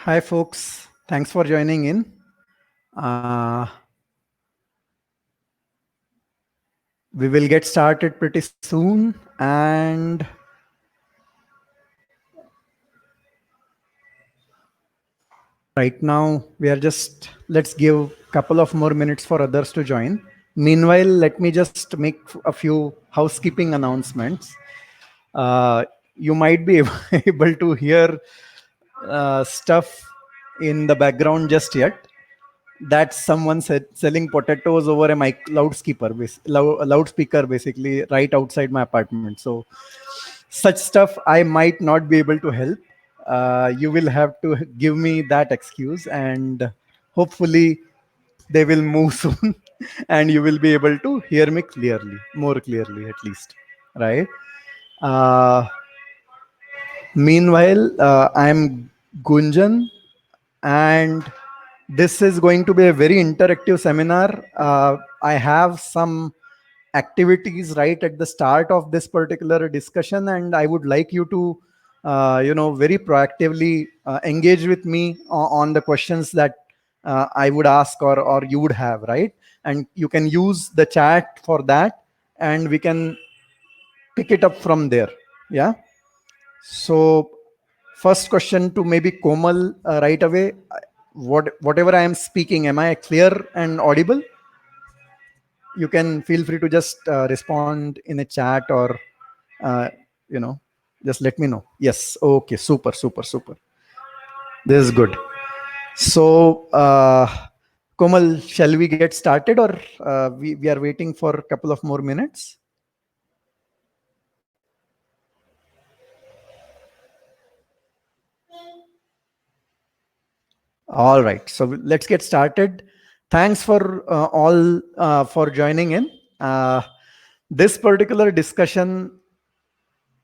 Hi, folks. Thanks for joining in. Uh, we will get started pretty soon. And right now, we are let's give a couple of more minutes for others to join. Meanwhile, let me just make a few housekeeping announcements. You might be able to hear stuff in the background just yet. That's someone selling potatoes over a loudspeaker, basically, right outside my apartment. So, such stuff I might not be able to help. You will have to give me that excuse, and hopefully, they will move soon, and you will be able to hear me clearly, more clearly at least, right? Uh, Meanwhile, I'm Gunjan, and this is going to be a very interactive seminar. I have some activities right at the start of this particular discussion, and I would like you to, very proactively engage with me on the questions that I would ask or you would have, right? And you can use the chat for that, and we can pick it up from there. Yeah. So, first question to maybe Komal right away. Whatever I am speaking, am I clear and audible? You can feel free to just respond in a chat or, uh, you know, just let me know. Yes. Okay. Super, super, super. This is good. So, Komal, shall we get started or we are waiting for a couple of more minutes? All right, so let's get started. Thanks for all for joining in. This particular discussion,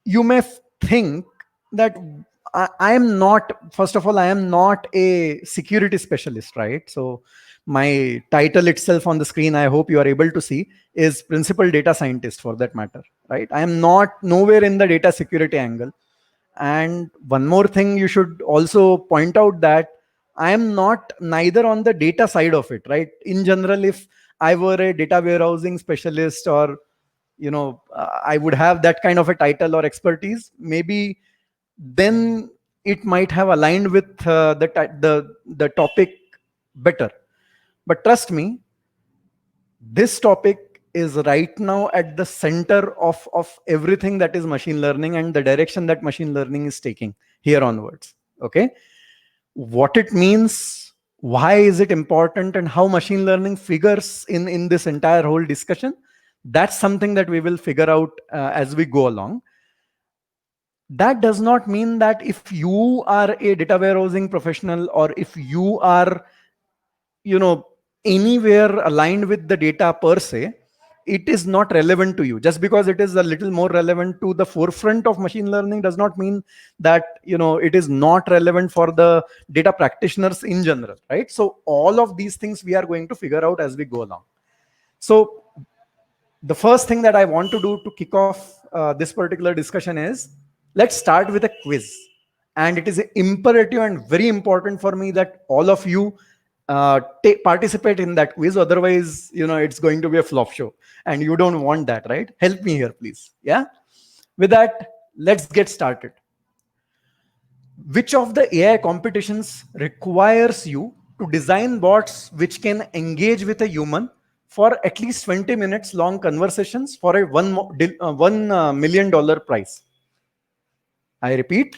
you may think that I am not, first of all, I am not a security specialist, right? So my title itself on the screen, I hope you are able to see, is principal data scientist for that matter, right? I am not nowhere in the data security angle. And one more thing you should also point out that I am not neither on the data side of it, right? In general, if I were a data warehousing specialist or I would have that kind of a title or expertise, maybe then it might have aligned with the topic better. But trust me, this topic is right now at the center of everything that is machine learning and the direction that machine learning is taking here onwards. Okay, what it means, why is it important, and how machine learning figures in this entire whole discussion, that's something that we will figure out as we go along. That does not mean that if you are a data warehousing professional or if you are you know anywhere aligned with the data per se, it is not relevant to you. Just because it is a little more relevant to the forefront of machine learning does not mean that it is not relevant for the data practitioners in general, right? So all of these things we are going to figure out as we go along. So the first thing that I want to do to kick off this particular discussion is, let's start with a quiz. And it is imperative and very important for me that all of you participate in that quiz. Otherwise, it's going to be a flop show. And you don't want that, right? Help me here, please. Yeah. With that, let's get started. Which of the AI competitions requires you to design bots which can engage with a human for at least 20 minutes long conversations for a $1 million prize? I repeat,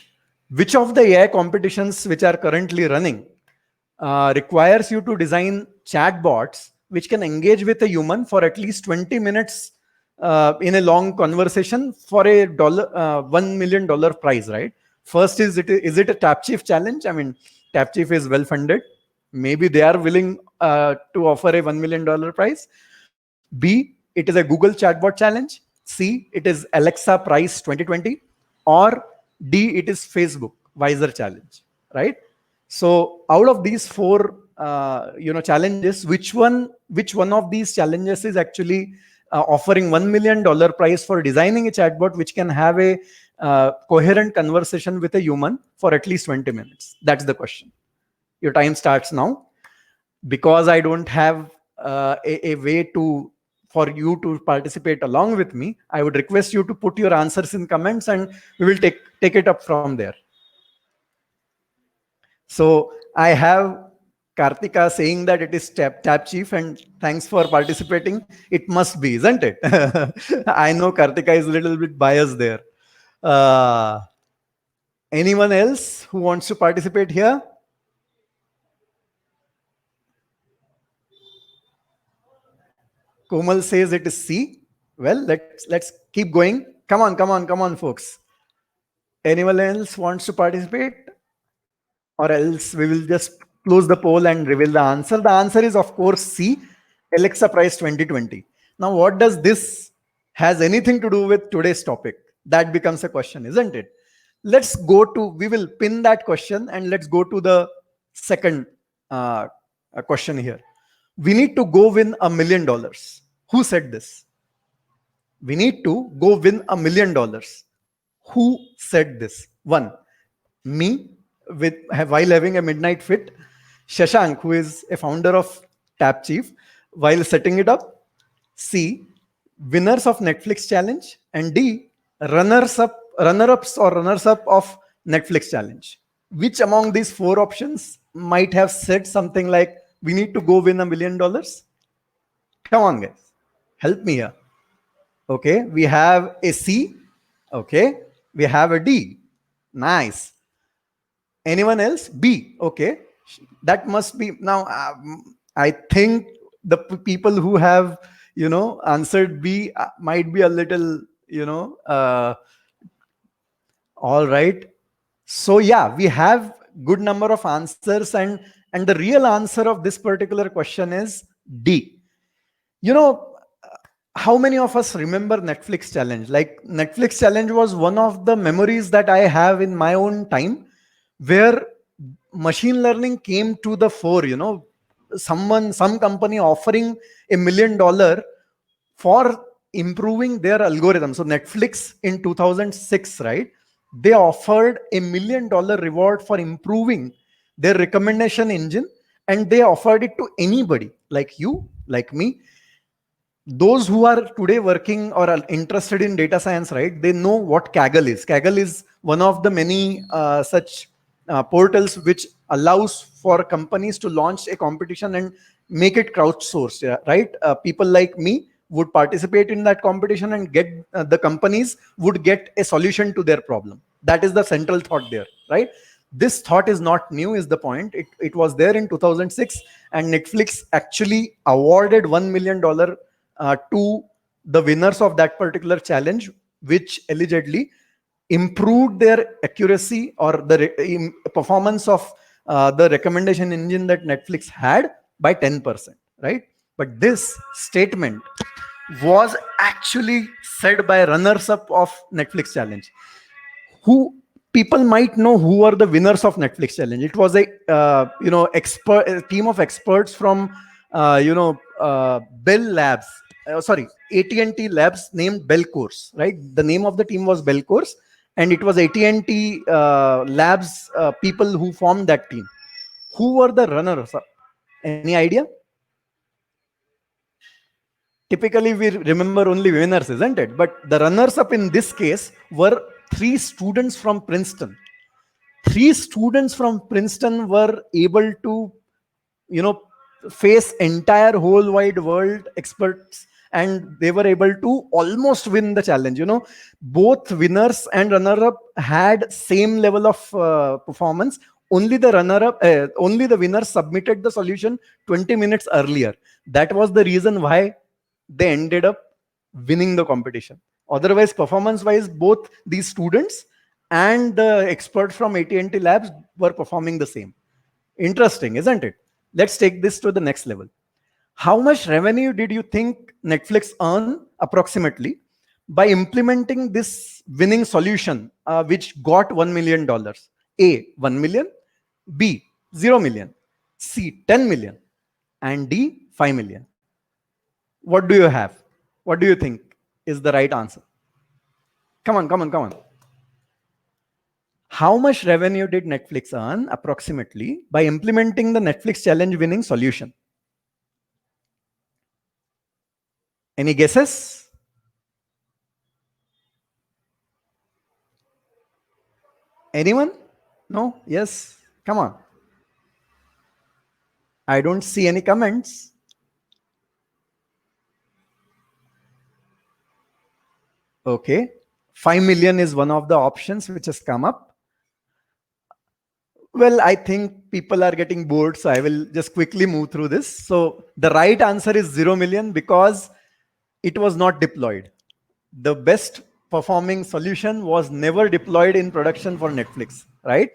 which of the AI competitions which are currently running requires you to design chatbots which can engage with a human for at least 20 minutes in a long conversation for a $1 million prize, right? First, is it a TapChief challenge? I mean, TapChief is well funded. Maybe they are willing to offer a $1 million prize. B, it is a Google chatbot challenge. C, it is Alexa Prize 2020. Or D, it is Facebook Wiser challenge, right? So out of these four challenges, which one of these challenges is actually offering $1 million prize for designing a chatbot which can have a coherent conversation with a human for at least 20 minutes? That's the question. Your time starts now. Because I don't have a way to for you to participate along with me, I would request you to put your answers in comments and we will take it up from there. So I have Kartika saying that it is Tap Chief, and thanks for participating. It must be, isn't it? I know Kartika is a little bit biased there. Uh, Anyone else who wants to participate here? Komal says it is C. Well, let's keep going. Come on, folks. Anyone else wants to participate? Or else we will just close the poll and reveal the answer. The answer is, of course, C, Alexa Prize 2020. Now, what does this has anything to do with today's topic? That becomes a question, isn't it? Let's go to, we will pin that question and let's go to the second question here. We need to go win $1 million. Who said this? We need to go win $1 million. Who said this? One, me, while having a midnight fit. Shashank, who is a founder of Tap Chief, while setting it up. C, winners of Netflix challenge. And D, runner-ups or runners-up of Netflix challenge. Which among these four options might have said something like, we need to go win $1 million? Come on, guys. Help me here. Okay, we have a C. Okay, we have a D. Nice. Anyone else? B. Okay, that must be now. I think the people who have answered B might be a little all right. So yeah, we have good number of answers, and the real answer of this particular question is D. How many of us remember Netflix challenge? Like, Netflix challenge was one of the memories that I have in my own time, where machine learning came to the fore. Some company offering $1 million for improving their algorithm. So Netflix in 2006, right, they offered $1 million reward for improving their recommendation engine, and they offered it to anybody like you, like me. Those who are today working or are interested in data science, right, they know what Kaggle is. Kaggle is one of the many such portals which allows for companies to launch a competition and make it crowdsourced, right? People like me would participate in that competition and get the companies would get a solution to their problem. That is the central thought there, right? This thought is not new, is the point. It was there in 2006, and Netflix actually awarded $1 million to the winners of that particular challenge, which allegedly improved their accuracy or the performance of the recommendation engine that Netflix had by 10%, right? But this statement was actually said by runners-up of Netflix challenge. Who people might know who are the winners of Netflix challenge. It was a team of experts from Bell Labs, AT&T Labs, named Bell Course, right? The name of the team was Bell Course, and it was AT&T Labs people who formed that team. Who were the runners up? Any idea? Typically, we remember only winners, isn't it? But the runners up in this case were 3 students from Princeton. 3 students from Princeton were able to, face entire whole wide world experts, and they were able to almost win the challenge. Both winners and runner-up had same level of performance. Only the winner submitted the solution 20 minutes earlier. That was the reason why they ended up winning the competition. Otherwise, performance-wise, both these students and the expert from AT&T Labs were performing the same. Interesting, isn't it? Let's take this to the next level. How much revenue did you think Netflix earn approximately by implementing this winning solution, which got $1 million? A, 1 million, B, 0 million, C, 10 million, and D, 5 million. What do you have? What do you think is the right answer? Come on. How much revenue did Netflix earn approximately by implementing the Netflix challenge winning solution? Any guesses? Anyone? No? Yes? Come on. I don't see any comments. Okay. 5 million is one of the options which has come up. Well, I think people are getting bored, so I will just quickly move through this. So the right answer is 0 million because it was not deployed. The best performing solution was never deployed in production for Netflix, right?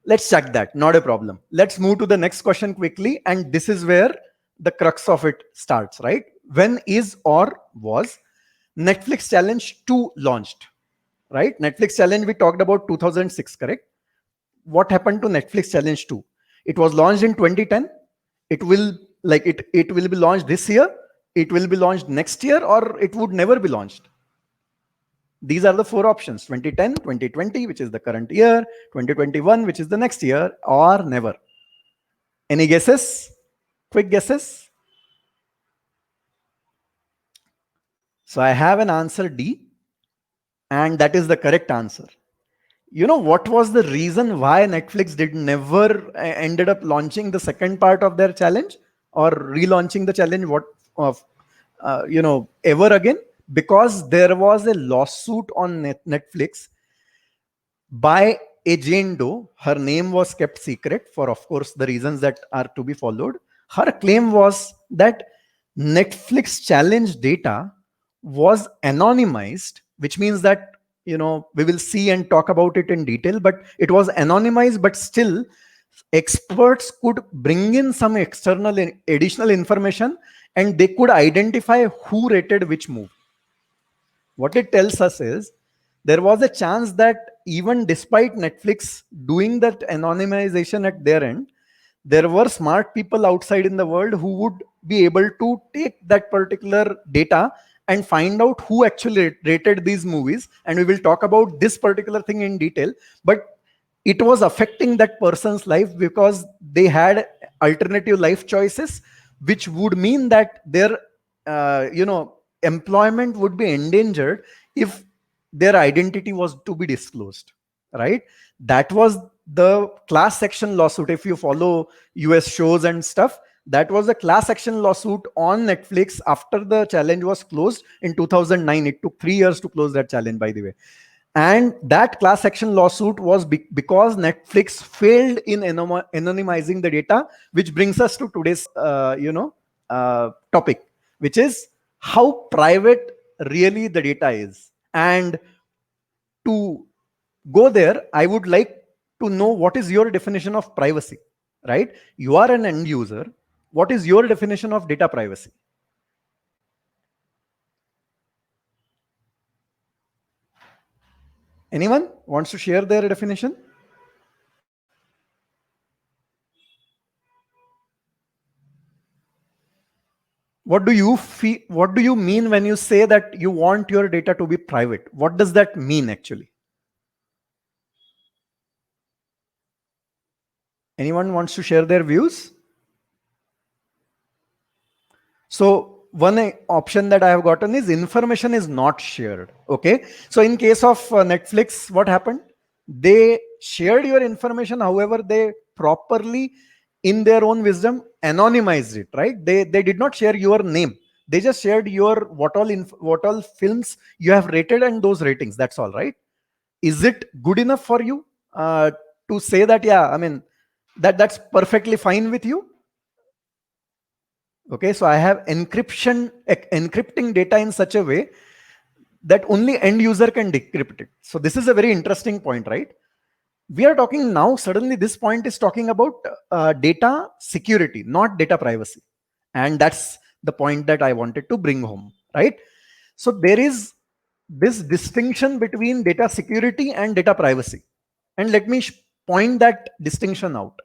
Let's check that, not a problem. Let's move to the next question quickly. And this is where the crux of it starts, right? When is or was Netflix Challenge 2 launched, right? Netflix Challenge, we talked about 2006, correct? What happened to Netflix Challenge 2? It was launched in 2010. It will it will be launched this year. It will be launched next year, or it would never be launched. These are the four options: 2010, 2020, which is the current year, 2021, which is the next year, or never. Any guesses? Quick guesses? So I have an answer D, and that is the correct answer. You know what was the reason why Netflix did never ended up launching the second part of their challenge or relaunching the challenge? What of ever again? Because there was a lawsuit on Netflix by a Jane Doe. Her name was kept secret for, of course, the reasons that are to be followed. Her claim was that Netflix challenge data was anonymized, which means that we will see and talk about it in detail, but it was anonymized, but still experts could bring in some external additional information and they could identify who rated which move. What it tells us is there was a chance that even despite Netflix doing that anonymization at their end, there were smart people outside in the world who would be able to take that particular data and find out who actually rated these movies. And we will talk about this particular thing in detail. But it was affecting that person's life because they had alternative life choices, which would mean that their employment would be endangered if their identity was to be disclosed, right? That was the class action lawsuit. If you follow US shows and stuff, that was a class action lawsuit on Netflix after the challenge was closed in 2009. It took 3 years to close that challenge, by the way. And that class action lawsuit was because Netflix failed in anonymizing the data, which brings us to today's topic, which is how private really the data is. And to go there, I would like to know what is your definition of privacy, right? You are an end user. What is your definition of data privacy? Anyone wants to share their definition? What do you feel? What do you mean when you say that you want your data to be private? What does that mean actually? Anyone wants to share their views? So one option that I have gotten is information is not shared. Okay. So in case of Netflix, what happened? They shared your information. However, they properly, in their own wisdom, anonymized it, right? They did not share your name. They just shared your what all films you have rated and those ratings. That's all, right? Is it good enough for you to say that? Yeah, I mean that's perfectly fine with you. Okay, so I have encrypting data in such a way that only end user can decrypt it. So this is a very interesting point, right? We are talking now, suddenly this point is talking about data security, not data privacy. And that's the point that I wanted to bring home, right? So there is this distinction between data security and data privacy. And let me point that distinction out.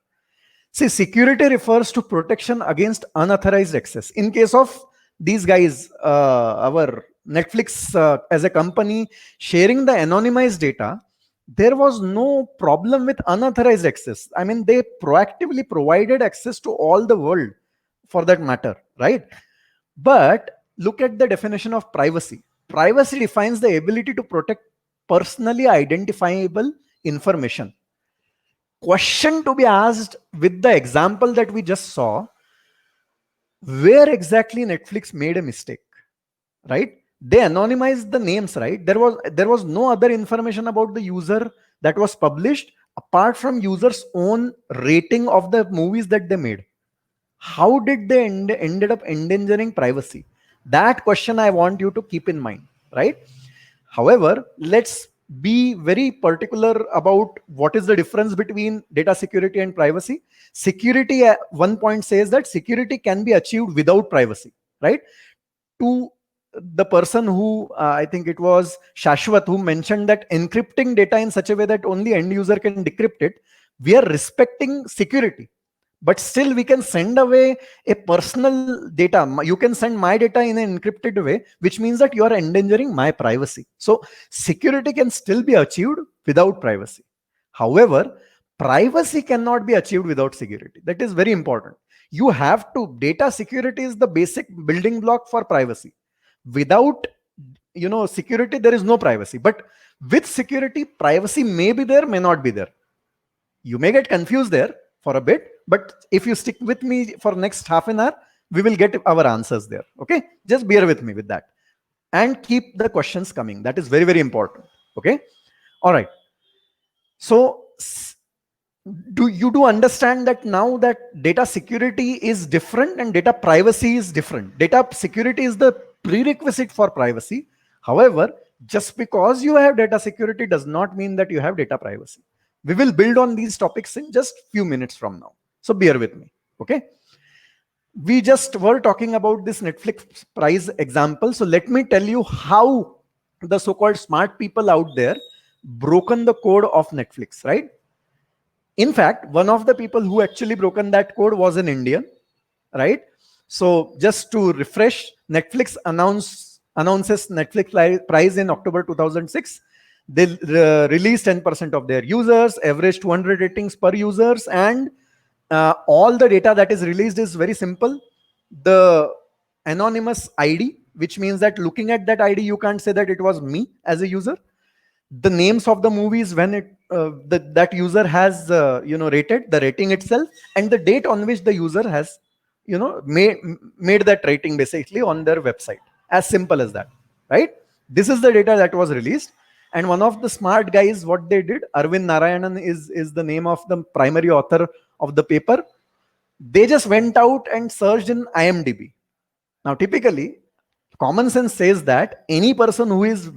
See, security refers to protection against unauthorized access. In case of these guys, our Netflix as a company sharing the anonymized data, there was no problem with unauthorized access. I mean, they proactively provided access to all the world for that matter, right? But look at the definition of privacy. Privacy defines the ability to protect personally identifiable information. Question to be asked with the example that we just saw, where exactly Netflix made a mistake, right? They anonymized the names, right? There was no other information about the user that was published apart from users own rating of the movies that they made. How did they ended up endangering privacy? That question I want you to keep in mind, right? However, let's be very particular about what is the difference between data security and privacy. Security at one point says that security can be achieved without privacy, right? To the person who, I think it was Shashwat, who mentioned that encrypting data in such a way that only end user can decrypt it, we are respecting security, but still we can send away a personal data. You can send my data in an encrypted way, which means that you are endangering my privacy. So security can still be achieved without privacy. However, privacy cannot be achieved without security. That is very important. You have to, data security is the basic building block for privacy. Without security, there is no privacy. But with security, privacy may be there, may not be there. You may get confused there for a bit, but if you stick with me for next half an hour, we will get our answers there. Okay, just bear with me with that and keep the questions coming. That is very, very important. Okay, all right. So do you understand that now that data security is different and data privacy is different? Data security is the prerequisite for privacy. However, just because you have data security does not mean that you have data privacy. We will build on these topics in just few minutes from now. So bear with me. Okay. We just were talking about this Netflix price example. So let me tell you how the so-called smart people out there broken the code of Netflix, right? In fact, one of the people who actually broken that code was an Indian, right? So just to refresh, Netflix announces Netflix price in October 2006. They release 10% of their users, average 200 ratings per users, and all the data that is released is very simple. The anonymous ID, which means that looking at that ID, you can't say that it was me as a user. The names of the movies when that user has rated, the rating itself, and the date on which the user has made that rating basically on their website. As simple as that, right? This is the data that was released. And one of the smart guys, what they did, Arvind Narayanan is the name of the primary author of the paper. They just went out and searched in IMDb. Now typically common sense says that any person who is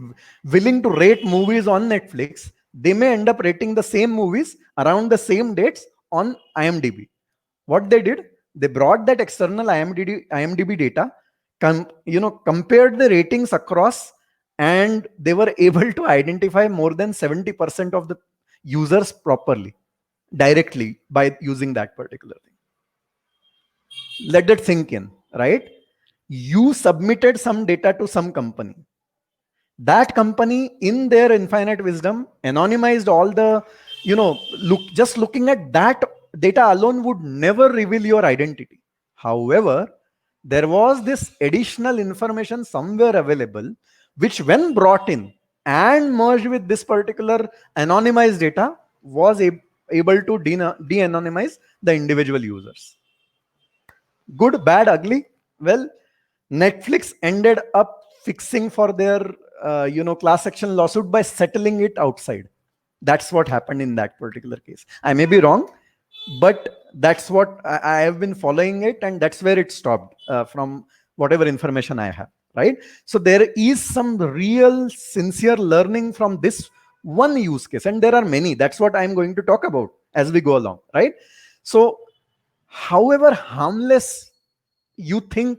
willing to rate movies on Netflix, they may end up rating the same movies around the same dates on IMDb. What they did, they brought that external IMDb data, compared the ratings across, and they were able to identify more than 70% of the users properly, directly by using that particular thing. Let that sink in, right? You submitted some data to some company. That company, in their infinite wisdom, anonymized all the, just looking at that data alone would never reveal your identity. However, there was this additional information somewhere available, which when brought in and merged with this particular anonymized data, was able to de-anonymize the individual users. Good, bad, ugly? Well, Netflix ended up fixing for their class action lawsuit by settling it outside. That's what happened in that particular case. I may be wrong, but that's what I have been following it, and that's where it stopped from whatever information I have, right? So there is some real sincere learning from this one use case, and there are many. That's what I'm going to talk about as we go along, right? So however harmless you think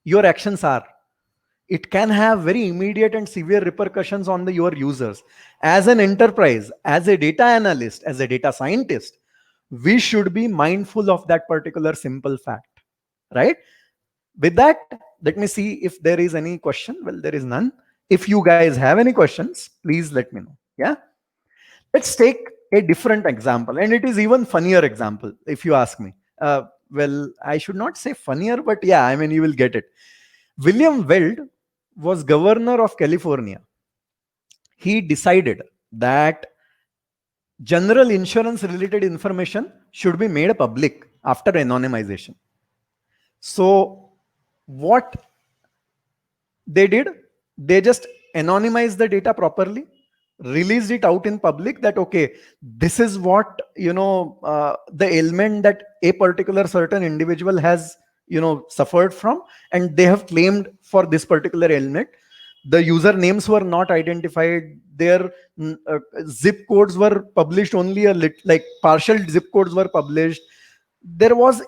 your actions are, it can have very immediate and severe repercussions on your users. As an enterprise, as a data analyst, as a data scientist, we should be mindful of that particular simple fact, right? With that, let me see if there is any question. Well, there is none. If you guys have any questions, please let me know. Yeah. Let's take a different example, and it is even funnier example, if you ask me. Well, I should not say funnier, but yeah, I mean, you will get it. William Weld was governor of California. He decided that general insurance related information should be made public after anonymization. So, what they did, they just anonymized the data properly, released it out in public that okay, this is what the ailment that a particular certain individual has suffered from, and they have claimed for this particular ailment. The user names were not identified, their zip codes were published, only like partial zip codes were published. There was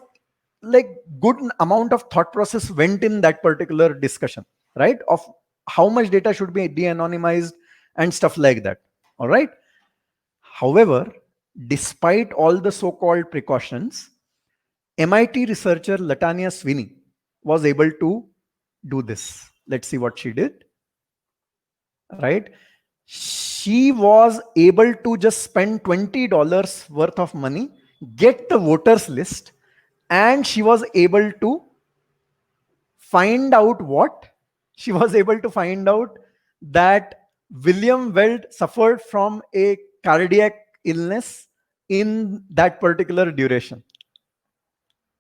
like good amount of thought process went in that particular discussion, right, of how much data should be de-anonymized and stuff like that. All right. However, despite all the so-called precautions, MIT researcher Latanya Sweeney was able to do this. Let's see what she did. Right. She was able to just spend $20 worth of money, get the voters list, and she was able to find out what? She was able to find out that William Weld suffered from a cardiac illness in that particular duration.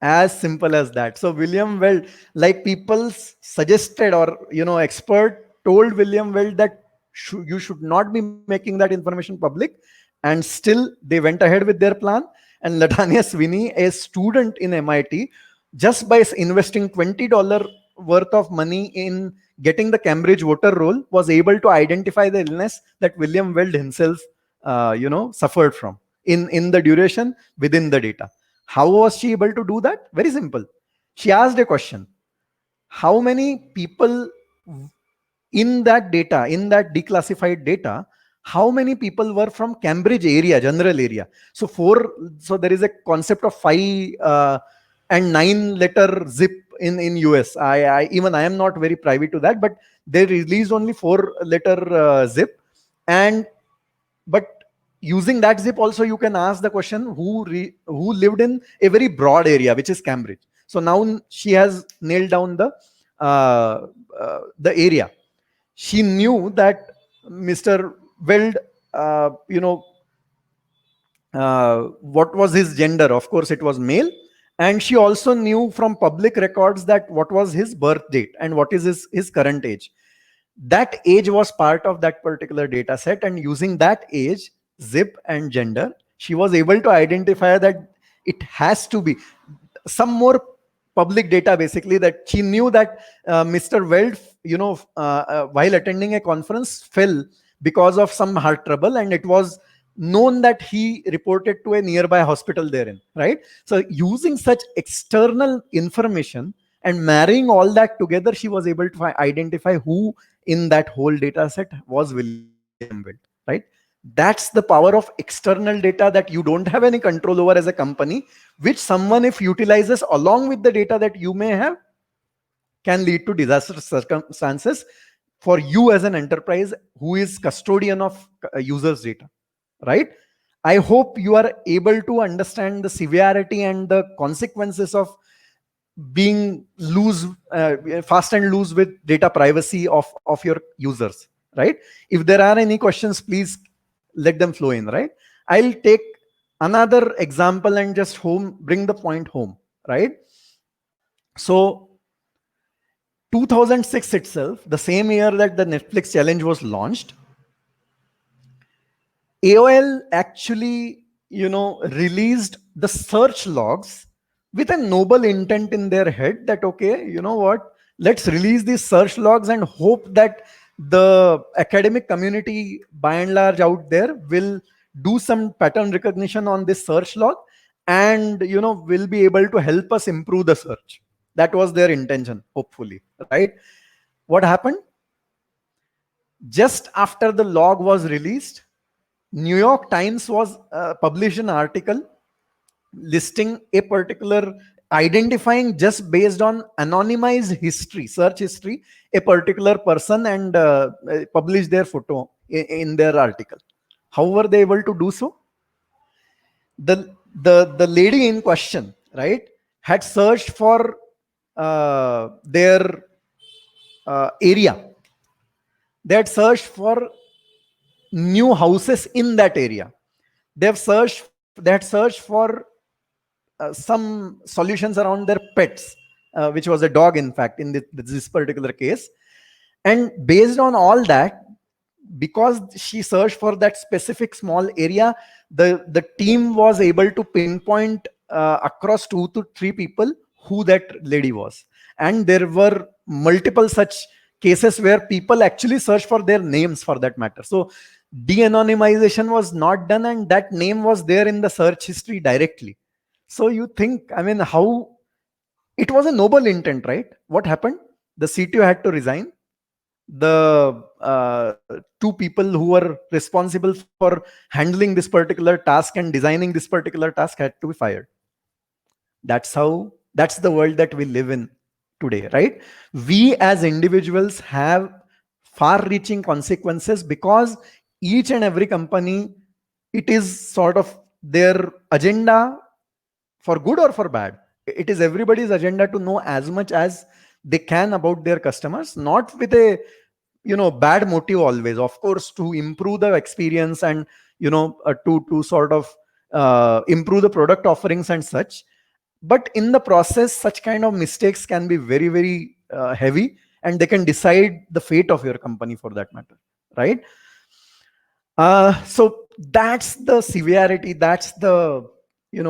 As simple as that. So William Weld, like people suggested, or expert told William Weld that you should not be making that information public, and still they went ahead with their plan. And Latanya Sweeney, a student in MIT, just by investing $20 worth of money in getting the Cambridge voter roll, was able to identify the illness that William Weld himself suffered from in the duration within the data. How was she able to do that? Very simple. She asked a question: how many people in that data, in that declassified data, how many people were from Cambridge area, general area? So there is a concept of 5 and 9 letter zip in US. I am not very privy to that, but they released only 4 letter zip. And but using that zip also, you can ask the question who lived in a very broad area, which is Cambridge. So now she has nailed down the area. She knew that Mr. Weld, what was his gender? Of course, it was male. And she also knew from public records that what was his birth date and what is his current age. That age was part of that particular data set, and using that age, zip, and gender, she was able to identify that it has to be some more public data, basically, that she knew that Mr. Weld, while attending a conference, fell because of some heart trouble, and it was known that he reported to a nearby hospital therein, right? So using such external information and marrying all that together, she was able to identify who in that whole data set was William Weld, right? That's the power of external data that you don't have any control over as a company, which someone, if utilizes along with the data that you may have, can lead to disastrous circumstances for you as an enterprise who is custodian of users' data, right? I hope you are able to understand the severity and the consequences of being fast and loose with data privacy of your users, right? If there are any questions, please let them flow in, right? I'll take another example and just bring the point home, right? So 2006 itself, the same year that the Netflix challenge was launched, AOL actually, released the search logs with a noble intent in their head that, okay, you know what, let's release these search logs and hope that the academic community by and large out there will do some pattern recognition on this search log and, will be able to help us improve the search. That was their intention, hopefully, right? What happened? Just after the log was released, New York Times was published an article listing a particular, identifying just based on anonymized history, search history, a particular person, and published their photo in their article. How were they able to do so? The lady in question, right, had searched for their area. They had searched for new houses in that area. They had searched for some solutions around their pets, which was a dog, in fact, in this particular case. And based on all that, because she searched for that specific small area, the team was able to pinpoint across 2 to 3 people who that lady was. And there were multiple such cases where people actually search for their names, for that matter. So de-anonymization was not done, and that name was there in the search history directly. So you think, I mean, how it was a noble intent, right? What happened? The CTO had to resign. The 2 people who were responsible for handling this particular task and designing this particular task had to be fired. That's the world that we live in today, right? We as individuals have far reaching consequences, because each and every company, it is sort of their agenda, for good or for bad. It is everybody's agenda to know as much as they can about their customers, not with a bad motive always, of course, to improve the experience and to sort of improve the product offerings and such. But in the process, such kind of mistakes can be very, very heavy, and they can decide the fate of your company, for that matter, right? So that's the severity, that's the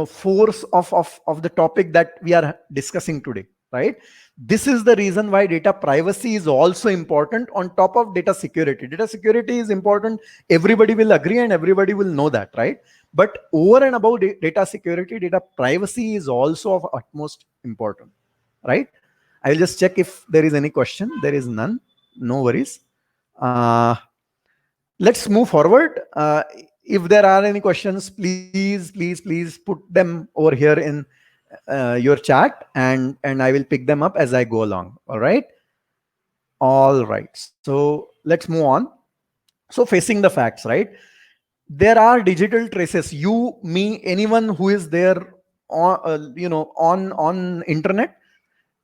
force of the topic that we are discussing today, right? This is the reason why data privacy is also important on top of data security. Data security is important, everybody will agree and everybody will know that, right? But over and above data security, data privacy is also of utmost important, right? I'll just check if there is any question. There is none. No worries. Let's move forward. If there are any questions, please put them over here in your chat, and I will pick them up as I go along. All right. So let's move on. So facing the facts, right? There are digital traces. You, me, anyone who is there on internet.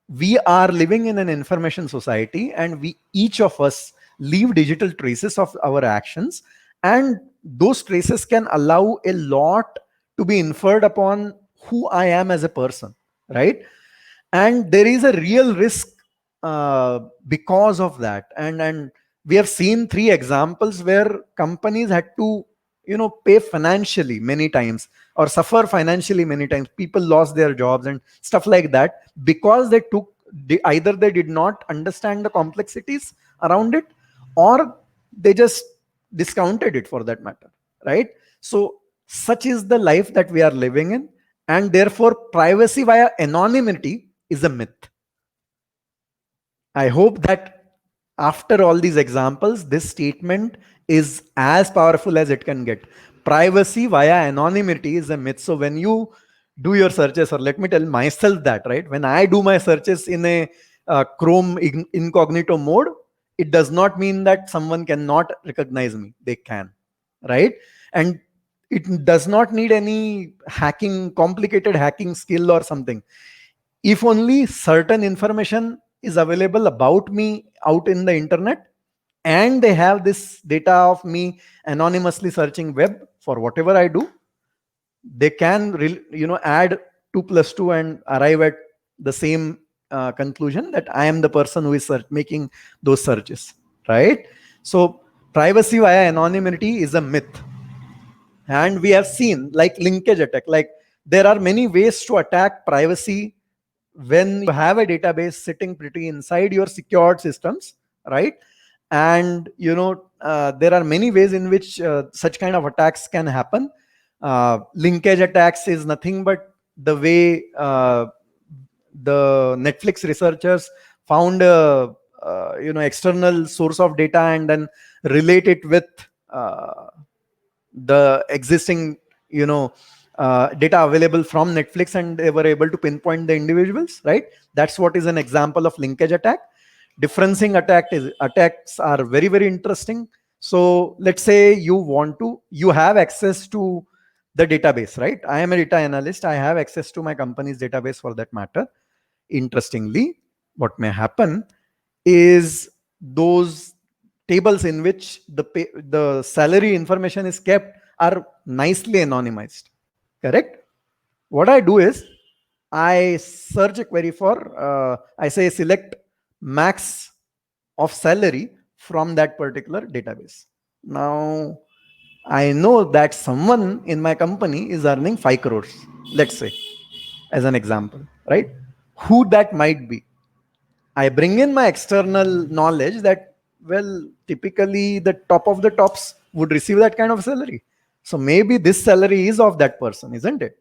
We are living in an information society, and each of us leave digital traces of our actions, and those traces can allow a lot to be inferred upon who I am as a person, right? And there is a real risk because of that. And we have seen 3 examples where companies had to pay financially many times, or suffer financially many times. People lost their jobs and stuff like that, because either they did not understand the complexities around it, or they just discounted it, for that matter, right? So such is the life that we are living in, and therefore privacy via anonymity is a myth. I hope that after all these examples, this statement is as powerful as it can get. Privacy via anonymity is a myth. So when you do your searches, or let me tell myself that, right? When I do my searches in a Chrome incognito mode, it does not mean that someone cannot recognize me. They can, right? And it does not need any complicated hacking skill or something. If only certain information is available about me out in the internet, and they have this data of me anonymously searching web for whatever I do, they can add 2 plus 2 and arrive at the same conclusion that I am the person who is making those searches, right? So privacy via anonymity is a myth. And we have seen, like, linkage attack. Like, there are many ways to attack privacy when you have a database sitting pretty inside your secured systems, right? And there are many ways in which such kind of attacks can happen. Linkage attacks is nothing but the way the Netflix researchers found a external source of data and then relate it with the existing data available from Netflix, and they were able to pinpoint the individuals, right? That's what is an example of linkage attack. Differencing attacks are very, very interesting. So let's say you have access to the database, right? I am a data analyst. I have access to my company's database for that matter. Interestingly, what may happen is those tables in which the salary information is kept are nicely anonymized. Correct? What I do is I search a query for, I say select max of salary from that particular database. Now, I know that someone in my company is earning 5 crores, let's say, as an example, right? Who that might be. I bring in my external knowledge that, well, typically the top of the tops would receive that kind of salary. So maybe this salary is of that person, isn't it?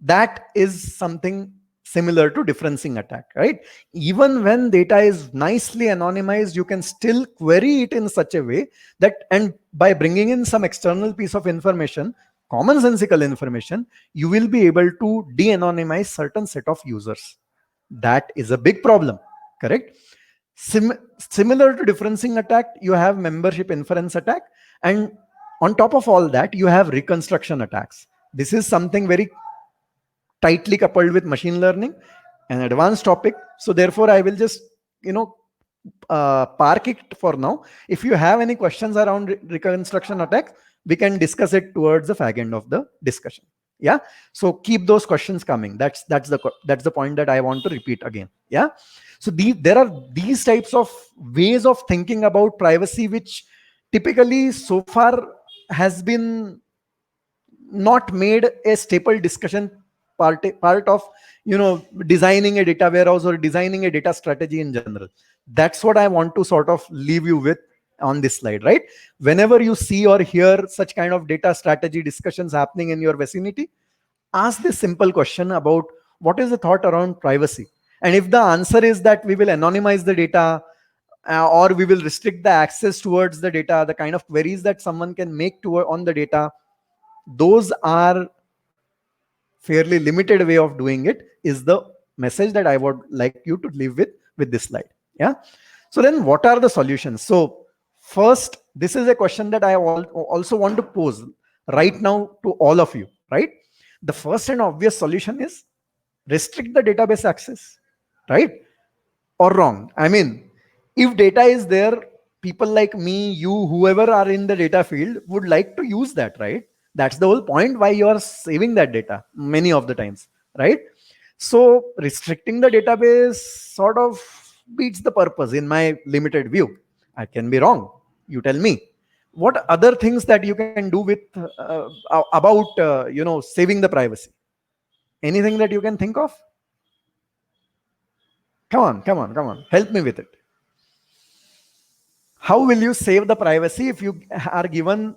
That is something similar to differencing attack, right? Even when data is nicely anonymized, you can still query it in such a way that, and by bringing in some external piece of information, commonsensical information, you will be able to de-anonymize certain set of users. That is a big problem, correct? Similar to differencing attack, you have membership inference attack, and on top of all that, you have reconstruction attacks. This is something very tightly coupled with machine learning, an advanced topic. So therefore, I will just, park it for now. If you have any questions around reconstruction attacks, we can discuss it towards the fag end of the discussion. Yeah. So keep those questions coming. That's the point that I want to repeat again. Yeah. So there are these types of ways of thinking about privacy, which typically so far has been not made a staple discussion part of designing a data warehouse or designing a data strategy in general. That's what I want to sort of leave you with on this slide, right? Whenever you see or hear such kind of data strategy discussions happening in your vicinity, ask this simple question about what is the thought around privacy. And if the answer is that we will anonymize the data, or we will restrict the access towards the data, the kind of queries that someone can make on the data, those are fairly limited way of doing it, is the message that I would like you to leave with this slide. Yeah. So then what are the solutions? So first, this is a question that I also want to pose right now to all of you, right? The first and obvious solution is restrict the database access, right? Or wrong? I mean, if data is there, people like me, you, whoever are in the data field would like to use that, right? That's the whole point why you are saving that data many of the times, right? So restricting the database sort of beats the purpose in my limited view. I can be wrong. You tell me. What other things that you can do with about saving the privacy? Anything that you can think of? Come on. Help me with it. How will you save the privacy if you are given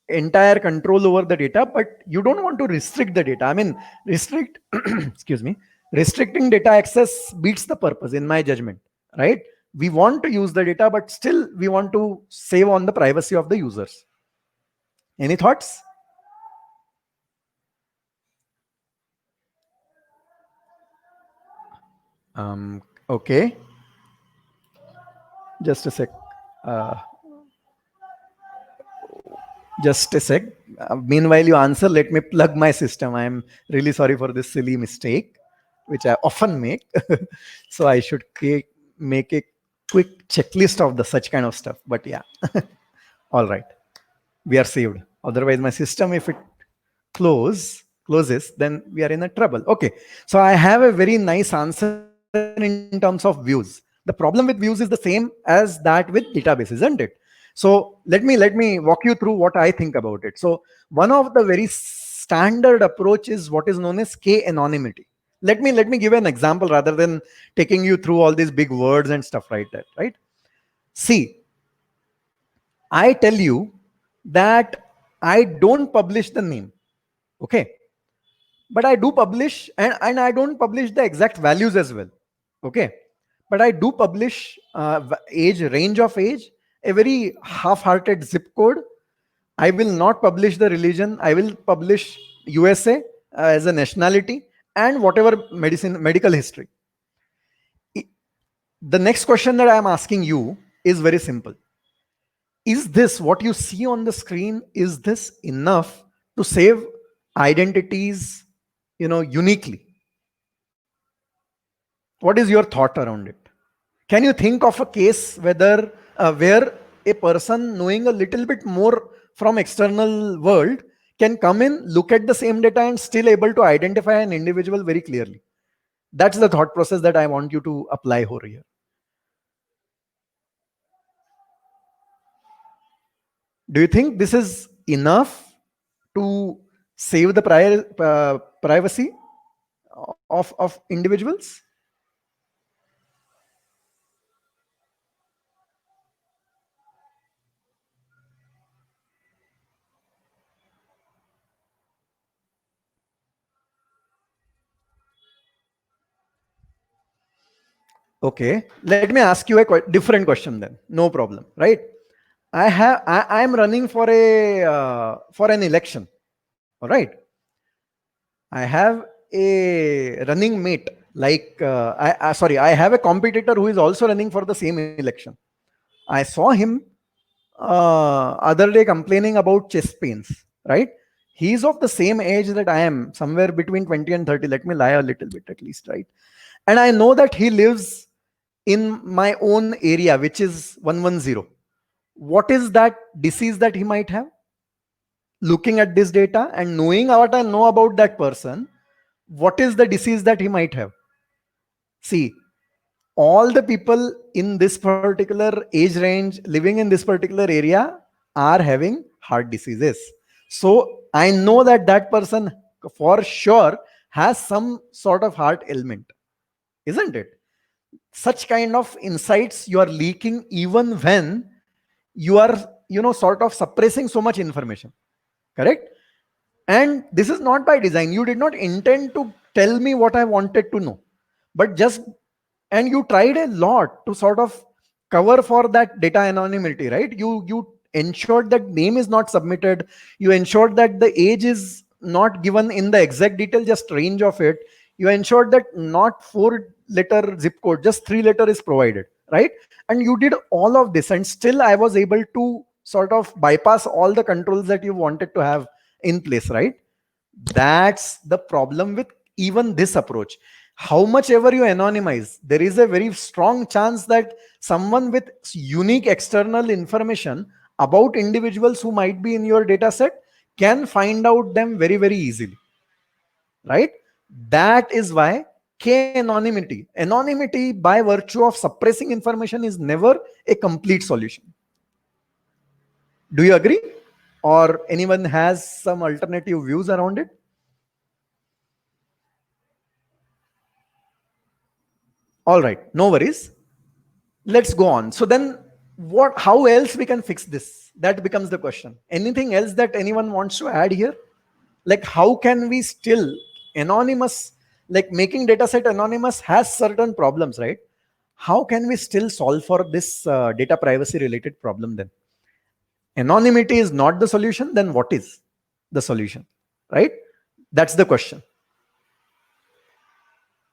entire control over the data, but you don't want to restrict the data? I mean, excuse me, restricting data access beats the purpose in my judgment, right? We want to use the data, but still we want to save on the privacy of the users. Any thoughts? Okay. Just a sec. Just a sec. Meanwhile, you answer. Let me plug my system. I'm really sorry for this silly mistake, which I often make. So I should make a quick checklist of the such kind of stuff. But yeah, all right, we are saved. Otherwise, my system, if it closes, then we are in a trouble. Okay, so I have a very nice answer in terms of views. The problem with views is the same as that with database, isn't it? So let me walk you through what I think about it. So one of the very standard approach is what is known as k-anonymity. Let me give an example rather than taking you through all these big words and stuff like that, right? See, I tell you that I don't publish the name, okay? But I do publish, and I don't publish the exact values as well, okay? But I do publish age, range of age, a very half-hearted zip code. I will not publish the religion. I will publish USA as a nationality and whatever medical history. The next question that I am asking you is very simple. is this what you see on the screen? Is this enough to save identities, uniquely? What is your thought around it? Can you think of a case where a person knowing a little bit more from external world can come in, look at the same data, and still able to identify an individual very clearly? That's the thought process that I want you to apply over here. Do you think this is enough to save the privacy of individuals? Okay, let me ask you a different question then. No problem, right? I am running for an election. All right. I have a running mate, like I have a competitor who is also running for the same election. I saw him other day complaining about chest pains, right? He's of the same age that I am, somewhere between 20 and 30. Let me lie a little bit at least, right? And I know that he lives in my own area, which is 110. What is that disease that he might have? Looking at this data and knowing what I know about that person, what is the disease that he might have? See, all the people in this particular age range living in this particular area are having heart diseases. So I know that that person for sure has some sort of heart ailment, isn't it? Such kind of insights you are leaking even when you are, sort of suppressing so much information. Correct? And this is not by design. You did not intend to tell me what I wanted to know, but just, and you tried a lot to sort of cover for that data anonymity, right? You ensured that name is not submitted. You ensured that the age is not given in the exact detail, just range of it. You ensured that not 4-letter zip code, just 3-letter is provided, right? And you did all of this, and still I was able to sort of bypass all the controls that you wanted to have in place, right? That's the problem with even this approach. How much ever you anonymize, there is a very strong chance that someone with unique external information about individuals who might be in your data set can find out them very, very easily, right? That is why anonymity by virtue of suppressing information is never a complete solution. Do you agree? Or anyone has some alternative views around it? All right, no worries. Let's go on. So then how else we can fix this? That becomes the question. Anything else that anyone wants to add here? Like, how can we still anonymous, like making dataset anonymous has certain problems, right? How can we still solve for this data privacy related problem then? Anonymity is not the solution, then what is the solution, right? That's the question.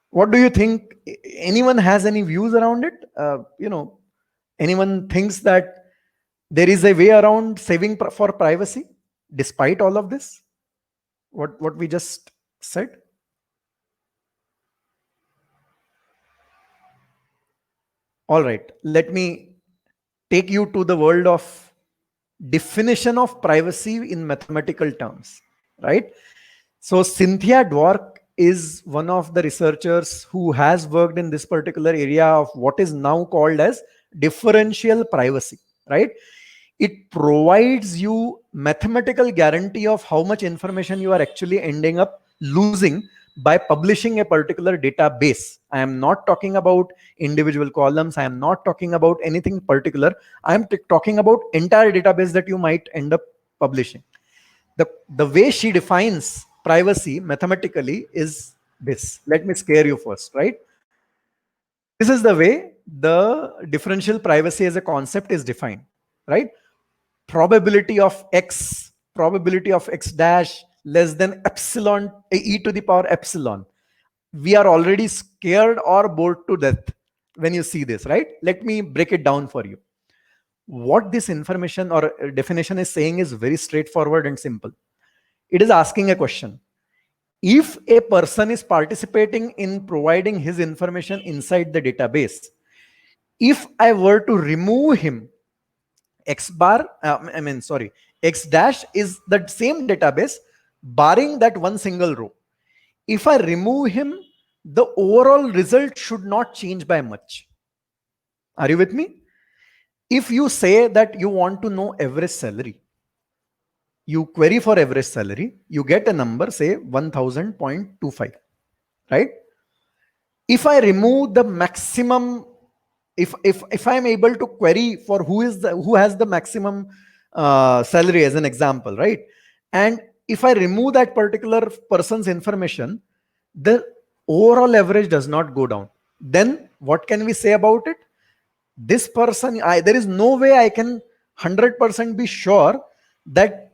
What do you think? Anyone has any views around it? Anyone thinks that there is a way around saving for privacy despite all of this? What we just said? All right, let me take you to the world of definition of privacy in mathematical terms, right? So Cynthia Dwork is one of the researchers who has worked in this particular area of what is now called as differential privacy, right? It provides you mathematical guarantee of how much information you are actually ending up losing by publishing a particular database. I am not talking about individual columns. I am not talking about anything particular. I am talking about entire database that you might end up publishing. The way she defines privacy mathematically is this. Let me scare you first, right? This is the way the differential privacy as a concept is defined, right? Probability of x dash less than epsilon, e to the power epsilon. We are already scared or bored to death when you see this, right? Let me break it down for you. What this information or definition is saying is very straightforward and simple. It is asking a question. If a person is participating in providing his information inside the database, if I were to remove him, X bar, X dash is the same database, barring that one single row. If I remove him, the overall result should not change by much. Are you with me? If you say that you want to know average salary, you query for average salary, you get a number, say 1000.25, right? If I remove the maximum, if I'm able to query for who has the maximum salary as an example, right? And if I remove that particular person's information, the overall average does not go down. Then what can we say about it? This person, there is no way I can 100% be sure that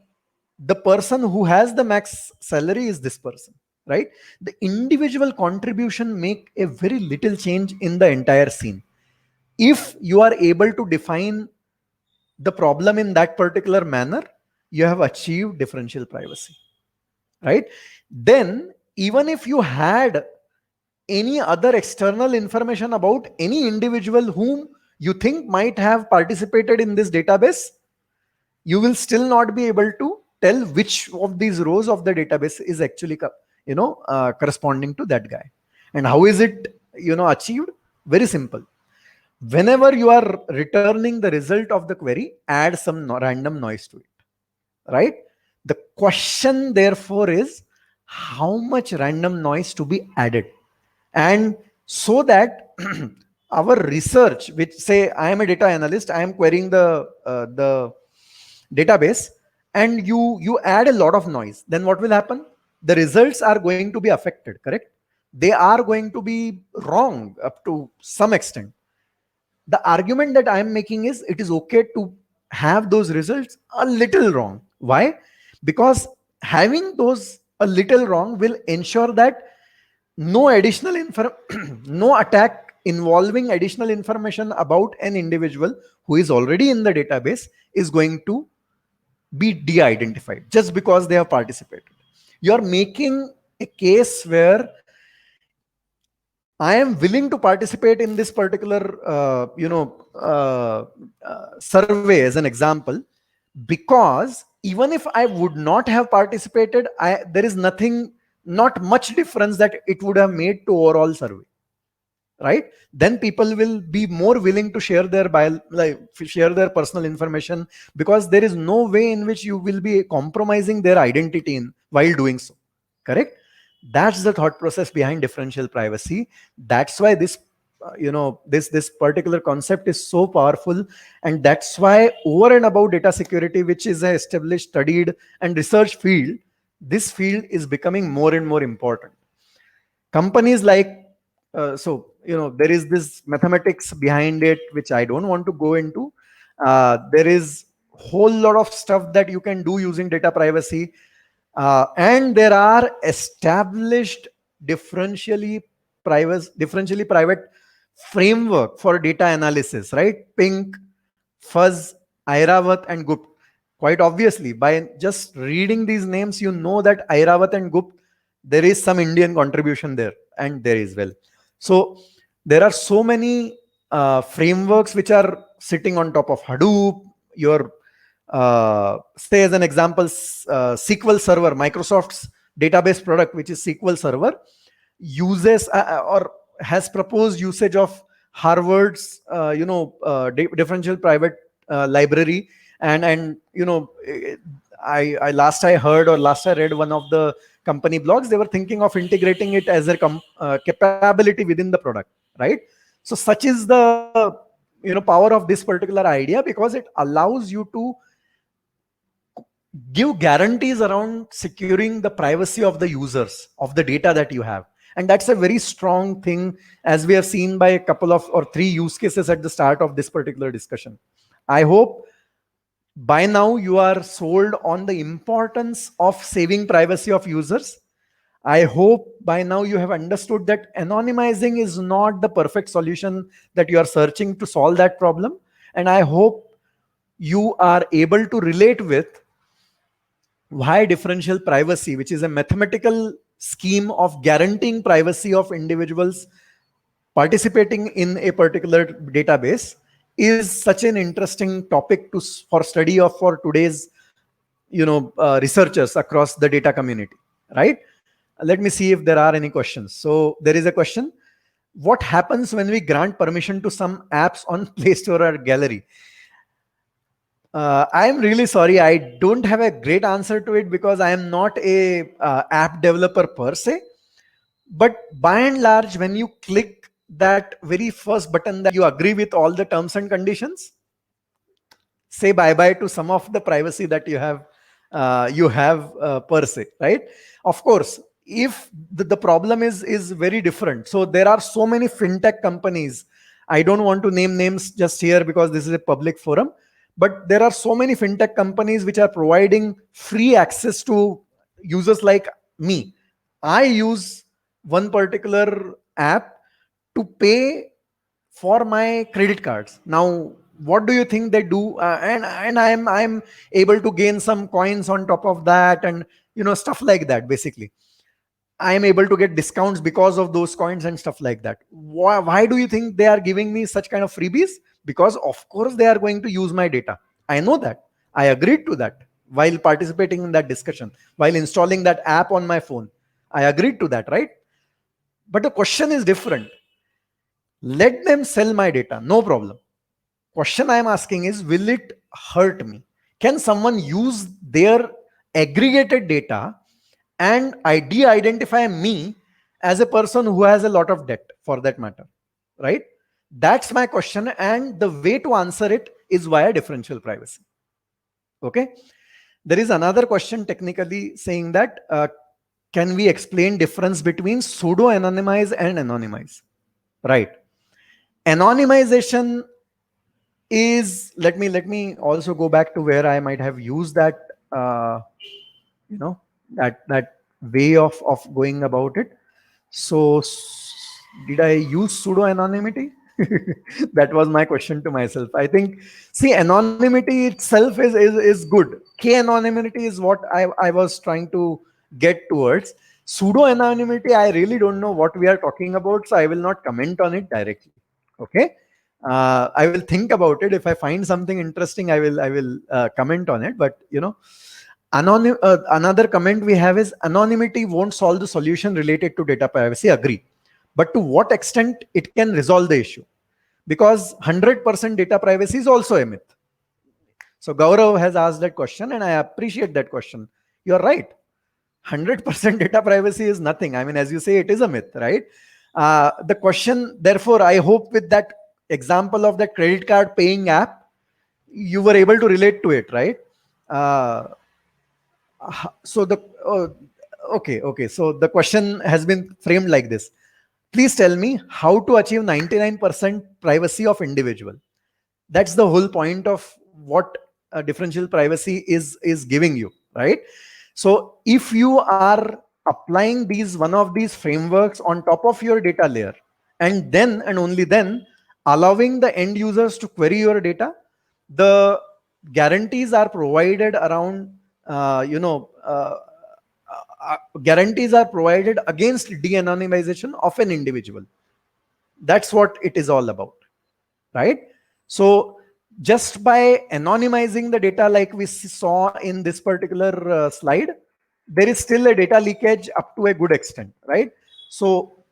the person who has the max salary is this person, right? The individual contribution make a very little change in the entire scene. If you are able to define the problem in that particular manner, you have achieved differential privacy, right? Then even if you had any other external information about any individual whom you think might have participated in this database, you will still not be able to tell which of these rows of the database is actually corresponding to that guy. And how is it achieved? Very simple. Whenever you are returning the result of the query, add some random noise to it, right? The question therefore is how much random noise to be added. And so that our research, which say I am a data analyst, I am querying the database, and you add a lot of noise, then what will happen? The results are going to be affected, correct? They are going to be wrong up to some extent. The argument that I am making is it is okay to have those results a little wrong. Why? Because having those a little wrong will ensure that no additional no attack involving additional information about an individual who is already in the database is going to be de-identified just because they have participated. You're making a case where I am willing to participate in this particular survey as an example, because even if I would not have participated, there is not much difference that it would have made to overall survey, right? Then people will be more willing to share their personal information, because there is no way in which you will be compromising their identity while doing so, correct? That's the thought process behind differential privacy. That's why this this particular concept is so powerful, and that's why over and above data security, which is an established, studied and research field, this field is becoming more and more important. Companies like there is this mathematics behind it, which I don't want to go into. There is whole lot of stuff that you can do using data privacy. And there are established differentially private framework for data analysis, right? Pink, Fuzz, Airavat, and Gupt. Quite obviously, by just reading these names, you know that Airavat and Gupt, there is some Indian contribution there, and there is well. So there are so many frameworks which are sitting on top of Hadoop. Your say as an example, SQL Server, Microsoft's database product, which is SQL Server, uses or has proposed usage of Harvard's differential private library, and I last I heard or last I read one of the company blogs, they were thinking of integrating it as a capability within the product, right? So such is the power of this particular idea, because it allows you to give guarantees around securing the privacy of the users of the data that you have. And that's a very strong thing, as we have seen by a couple of or three use cases at the start of this particular discussion. I hope by now you are sold on the importance of saving privacy of users. I hope by now you have understood that anonymizing is not the perfect solution that you are searching to solve that problem. And I hope you are able to relate with why differential privacy, which is a mathematical scheme of guaranteeing privacy of individuals participating in a particular database, is such an interesting topic for study of for today's researchers across the data community, right? Let me see if there are any questions. So there is a question: what happens when we grant permission to some apps on Play Store or Gallery? I'm really sorry, I don't have a great answer to it because I am not a app developer per se. But by and large, when you click that very first button that you agree with all the terms and conditions, say bye bye to some of the privacy that you have per se, right? Of course, if the problem is very different. So there are so many fintech companies. I don't want to name names just here because this is a public forum, but there are so many fintech companies which are providing free access to users like me. I use one particular app to pay for my credit cards. Now, what do you think they do? And I'm able to gain some coins on top of that, and stuff like that. Basically, I am able to get discounts because of those coins and stuff like that. Why do you think they are giving me such kind of freebies? Because of course they are going to use my data. I know that. I agreed to that while participating in that discussion, while installing that app on my phone. I agreed to that, right? But the question is different. Let them sell my data, no problem. Question I am asking is, will it hurt me? Can someone use their aggregated data and de-identify me as a person who has a lot of debt, for that matter, right? That's my question, and the way to answer it is via differential privacy. Okay. There is another question technically saying that can we explain difference between pseudo anonymize and anonymize? Right. Anonymization is, let me also go back to where I might have used that you know that way of going about it. So did I use pseudo anonymity? That was my question to myself. I think, see, anonymity itself is good. K anonymity is what I was trying to get towards. Pseudo anonymity, I really don't know what we are talking about, so I will not comment on it directly. Okay. I will think about it. If I find something interesting, I will comment on it. But another comment we have is, anonymity won't solve the solution related to data privacy. Agree. But to what extent it can resolve the issue? Because 100% data privacy is also a myth. So Gaurav has asked that question, and I appreciate that question. You're right. 100% data privacy is nothing. I mean, as you say, it is a myth, right? The question, therefore, I hope with that example of the credit card paying app, you were able to relate to it, right? So the okay. So the question has been framed like this: please tell me how to achieve 99% privacy of individual. That's the whole point of what differential privacy is giving you, right? So if you are applying these one of these frameworks on top of your data layer, and then and only then allowing the end users to query your data, the guarantees are provided around guarantees are provided against de-anonymization of an individual. That's what it is all about, right? So just by anonymizing the data, like we saw in this particular slide, there is still a data leakage up to a good extent, right? So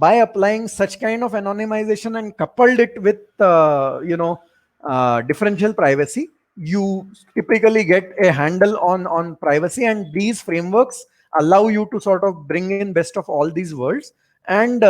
by applying such kind of anonymization and coupled it with differential privacy, you typically get a handle on privacy, and these frameworks allow you to sort of bring in best of all these worlds, and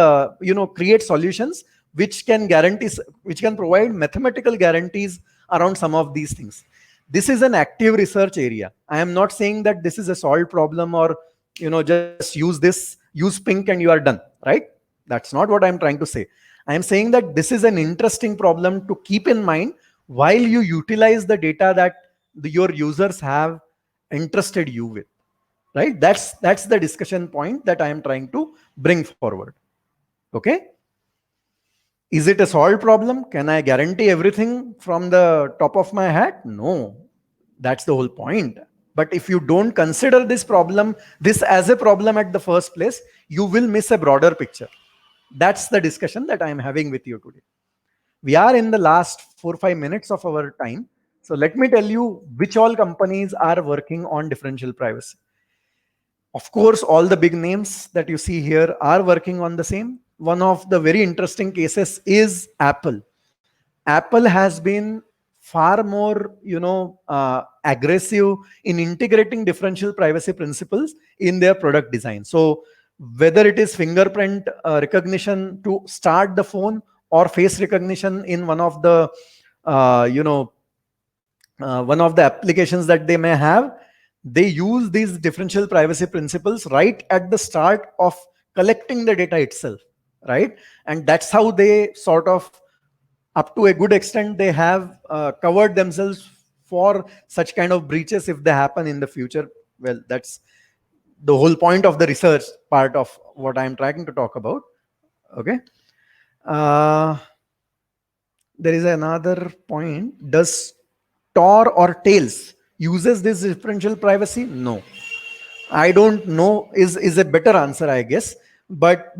create solutions which can guarantee, which can provide mathematical guarantees around some of these things. This is an active research area. I am not saying that this is a solved problem, or just use pink and you are done, right? That's not what I'm trying to say. I am saying that this is an interesting problem to keep in mind while you utilize the data that your users have entrusted you with, right? That's the discussion point that I am trying to bring forward. Okay. Is it a solved problem? Can I guarantee everything from the top of my hat? No, that's the whole point. But if you don't consider this as a problem at the first place, you will miss a broader picture. That's the discussion that I am having with you today. We are in the last 4 or 5 minutes of our time. So let me tell you which all companies are working on differential privacy. Of course, all the big names that you see here are working on the same. One of the very interesting cases is Apple. Apple has been far more, aggressive in integrating differential privacy principles in their product design. So whether it is fingerprint recognition to start the phone or face recognition in uh, you know, one of the applications that they may have, they use these differential privacy principles right at the start of collecting the data itself, right? And that's how they sort of, up to a good extent, they have covered themselves for such kind of breaches if they happen in the future. Well, that's the whole point of the research part of what I'm trying to talk about. Okay. uh, there is another point. Does Tor or Tails uses this differential privacy? No, I don't know is a better answer, I guess. But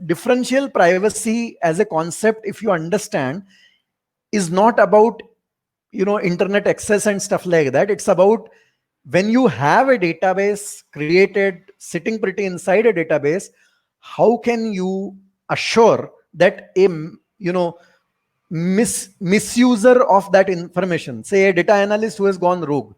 differential privacy as a concept, if you understand, is not about internet access and stuff like that. It's about when you have a database created sitting pretty inside a database, how can you assure that a misuser of that information, say a data analyst who has gone rogue,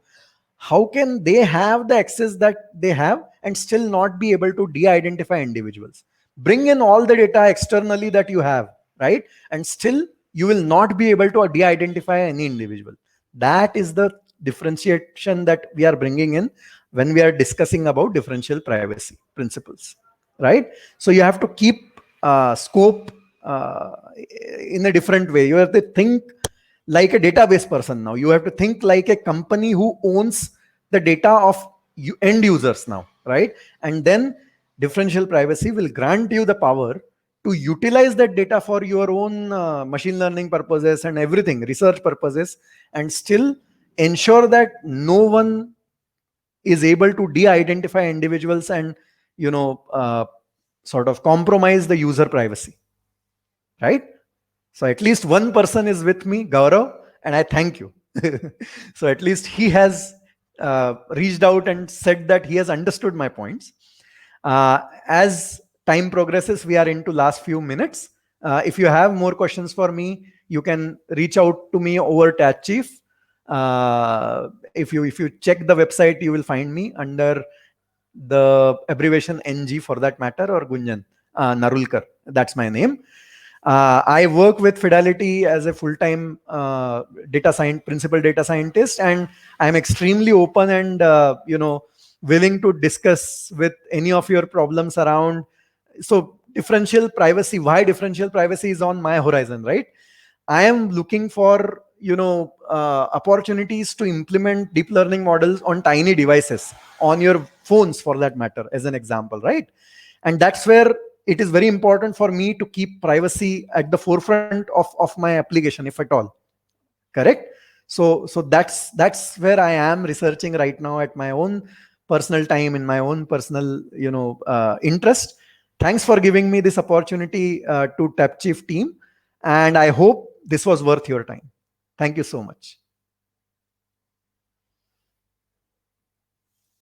how can they have the access that they have and still not be able to de-identify individuals? Bring in all the data externally that you have, right? And still you will not be able to de-identify any individual. That is the differentiation that we are bringing in when we are discussing about differential privacy principles, right? So you have to keep scope in a different way. You have to think like a database person now. You have to think like a company who owns the data of end users now, right? And then differential privacy will grant you the power to utilize that data for your own machine learning purposes and everything, research purposes, and still ensure that no one is able to de-identify individuals and sort of compromise the user privacy, right? So at least one person is with me, Gaurav, and I thank you. So at least he has reached out and said that he has understood my points. As time progresses, we are into last few minutes. If you have more questions for me, you can reach out to me over TATChief. If you check the website, you will find me under the abbreviation NG for that matter, or Gunjan Narulkar. That's my name. I work with Fidelity as a full-time principal data scientist, and I'm extremely open and willing to discuss with any of your problems around. So differential privacy, why differential privacy is on my horizon, right? I am looking for opportunities to implement deep learning models on tiny devices, on your phones for that matter, as an example, right? And that's where it is very important for me to keep privacy at the forefront of my application, if at all. Correct? So that's where I am researching right now at my own personal time, in my own personal interest. Thanks for giving me this opportunity to TAPChief team, and I hope this was worth your time. Thank you so much.